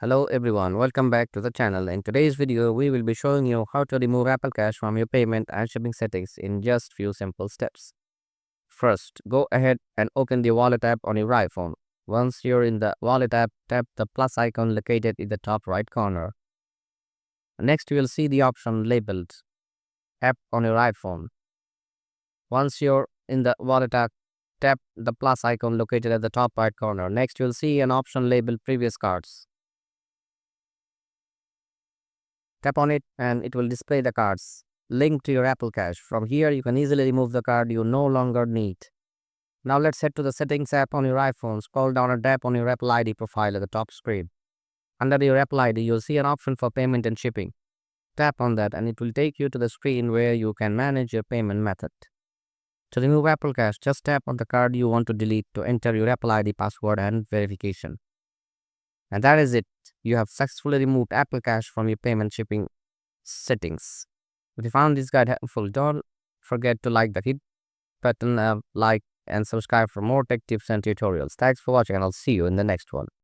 Hello everyone, welcome back to the channel. In today's video, we will be showing you how to remove Apple Cash from your payment and shipping settings in just few simple steps. First, go ahead and open the Wallet app on your iPhone. Once you're in the Wallet app, tap the plus icon located in the top right corner. Next, you will see the option labeled App on your iPhone. Once you're in the Wallet app, tap the plus icon located at the top right corner. Next, you'll see an option labeled Previous Cards. Tap on it and it will display the cards linked to your Apple Cash. From here, you can easily remove the card you no longer need. Now let's head to the Settings app on your iPhone. Scroll down and tap on your Apple ID profile at the top screen. Under your Apple ID, you'll see an option for payment and shipping. Tap on that and it will take you to the screen where you can manage your payment method. To remove Apple Cash, just tap on the card you want to delete to enter your Apple ID password and verification. And that is it. You have successfully removed Apple Cash from your payment shipping settings. If you found this guide helpful, don't forget to hit button, like and subscribe for more tech tips and tutorials. Thanks for watching and I'll see you in the next one.